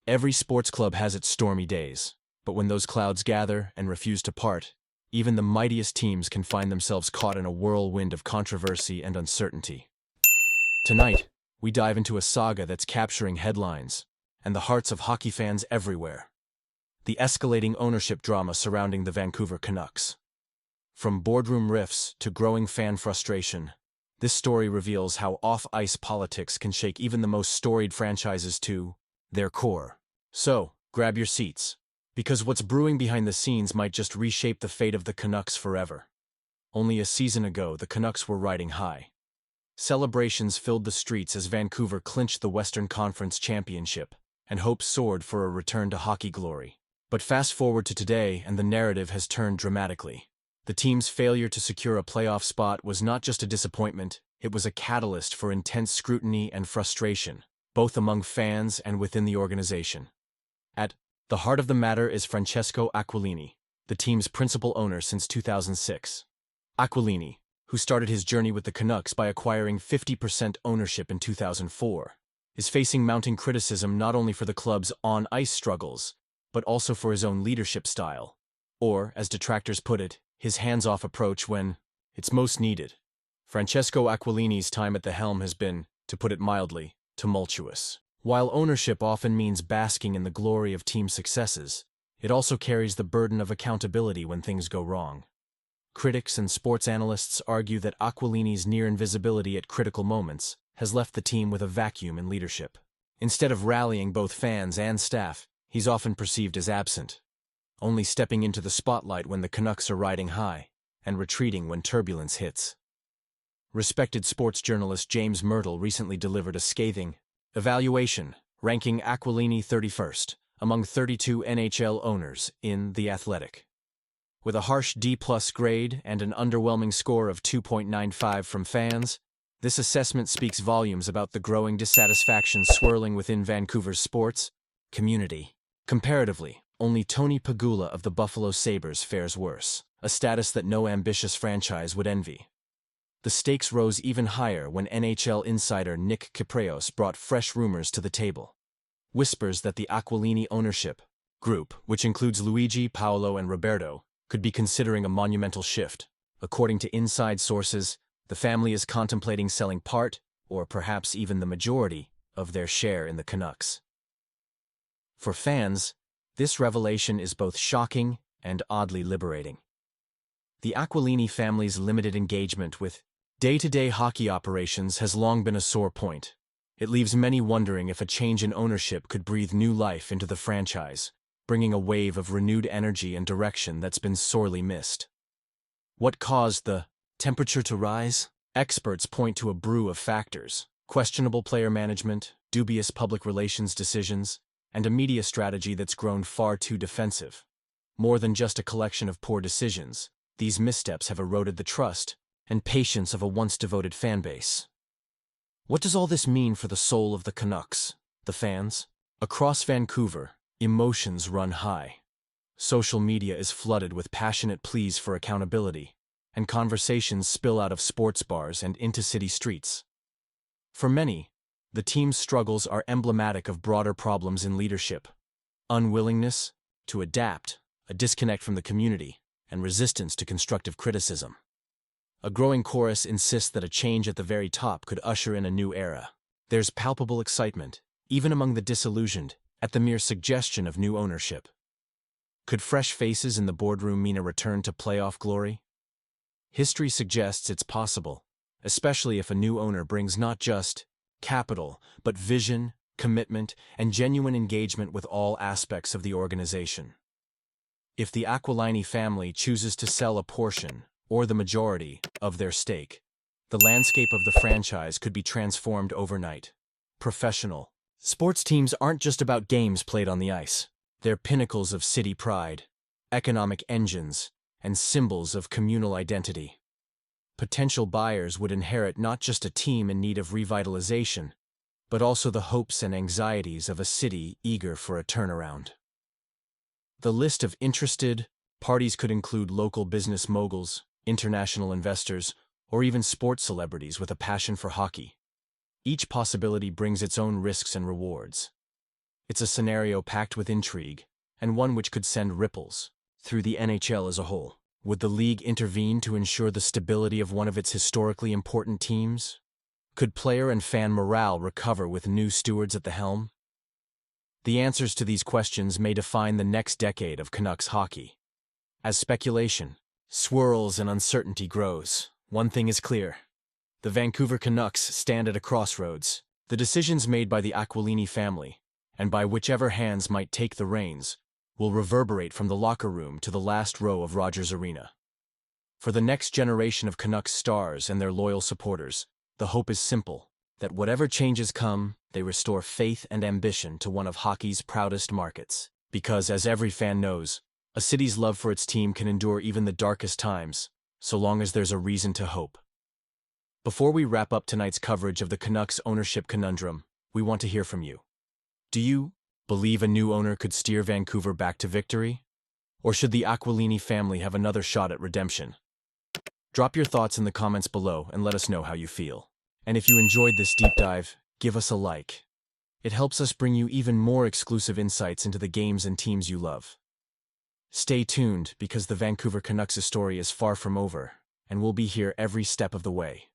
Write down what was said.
Every sports club has its stormy days, but when those clouds gather and refuse to part, even the mightiest teams can find themselves caught in a whirlwind of controversy and uncertainty. Tonight, we dive into a saga that's capturing headlines and the hearts of hockey fans everywhere. The escalating ownership drama surrounding the Vancouver Canucks. From boardroom rifts to growing fan frustration, this story reveals how off-ice politics can shake even the most storied franchises to their core. So, grab your seats, because what's brewing behind the scenes might just reshape the fate of the Canucks forever. Only a season ago, the Canucks were riding high. Celebrations filled the streets as Vancouver clinched the Western Conference Championship, and hopes soared for a return to hockey glory. But fast forward to today, and the narrative has turned dramatically. The team's failure to secure a playoff spot was not just a disappointment, it was a catalyst for intense scrutiny and frustration, both among fans and within the organization. At the heart of the matter is Francesco Aquilini, the team's principal owner since 2006. Aquilini, who started his journey with the Canucks by acquiring 50% ownership in 2004, is facing mounting criticism not only for the club's on-ice struggles, but also for his own leadership style, or, as detractors put it, his hands-off approach when it's most needed. Francesco Aquilini's time at the helm has been, to put it mildly, tumultuous. While ownership often means basking in the glory of team successes, it also carries the burden of accountability when things go wrong. Critics and sports analysts argue that Aquilini's near invisibility at critical moments has left the team with a vacuum in leadership. Instead of rallying both fans and staff, he's often perceived as absent, only stepping into the spotlight when the Canucks are riding high and retreating when turbulence hits. Respected sports journalist James Myrtle recently delivered a scathing evaluation, ranking Aquilini 31st among 32 NHL owners in The Athletic. With a harsh D+ grade and an underwhelming score of 2.95 from fans, this assessment speaks volumes about the growing dissatisfaction swirling within Vancouver's sports community. Comparatively, only Tony Pegula of the Buffalo Sabres fares worse, a status that no ambitious franchise would envy. The stakes rose even higher when NHL insider Nick Kypreos brought fresh rumors to the table. Whispers that the Aquilini ownership group, which includes Luigi, Paolo, and Roberto, could be considering a monumental shift. According to inside sources, the family is contemplating selling part, or perhaps even the majority, of their share in the Canucks. For fans, this revelation is both shocking and oddly liberating. The Aquilini family's limited engagement with day-to-day hockey operations has long been a sore point. It leaves many wondering if a change in ownership could breathe new life into the franchise, bringing a wave of renewed energy and direction that's been sorely missed. What caused the temperature to rise? Experts point to a brew of factors: questionable player management, dubious public relations decisions, and a media strategy that's grown far too defensive. More than just a collection of poor decisions, these missteps have eroded the trust and patience of a once devoted fanbase. What does all this mean for the soul of the Canucks, the fans? Across Vancouver, emotions run high. Social media is flooded with passionate pleas for accountability, and conversations spill out of sports bars and into city streets. For many, the team's struggles are emblematic of broader problems in leadership: unwillingness to adapt, a disconnect from the community, and resistance to constructive criticism. A growing chorus insists that a change at the very top could usher in a new era. There's palpable excitement, even among the disillusioned, at the mere suggestion of new ownership. Could fresh faces in the boardroom mean a return to playoff glory? History suggests it's possible, especially if a new owner brings not just capital, but vision, commitment, and genuine engagement with all aspects of the organization. If the Aquilini family chooses to sell a portion, or the majority, of their stake, the landscape of the franchise could be transformed overnight. Professional sports teams aren't just about games played on the ice. They're pinnacles of city pride, economic engines, and symbols of communal identity. Potential buyers would inherit not just a team in need of revitalization, but also the hopes and anxieties of a city eager for a turnaround. The list of interested parties could include local business moguls, international investors, or even sports celebrities with a passion for hockey. Each possibility brings its own risks and rewards. It's a scenario packed with intrigue, and one which could send ripples through the NHL as a whole. Would the league intervene to ensure the stability of one of its historically important teams? Could player and fan morale recover with new stewards at the helm? The answers to these questions may define the next decade of Canucks hockey. As speculation swirls and uncertainty grows, one thing is clear. The Vancouver Canucks stand at a crossroads. The decisions made by the Aquilini family, and by whichever hands might take the reins, will reverberate from the locker room to the last row of Rogers Arena. For the next generation of Canucks stars and their loyal supporters, the hope is simple, that whatever changes come, they restore faith and ambition to one of hockey's proudest markets. Because, as every fan knows, a city's love for its team can endure even the darkest times, so long as there's a reason to hope. Before we wrap up tonight's coverage of the Canucks ownership conundrum, we want to hear from you. Do you believe a new owner could steer Vancouver back to victory? Or should the Aquilini family have another shot at redemption? Drop your thoughts in the comments below and let us know how you feel. And if you enjoyed this deep dive, give us a like. It helps us bring you even more exclusive insights into the games and teams you love. Stay tuned, because the Vancouver Canucks story is far from over, and we'll be here every step of the way.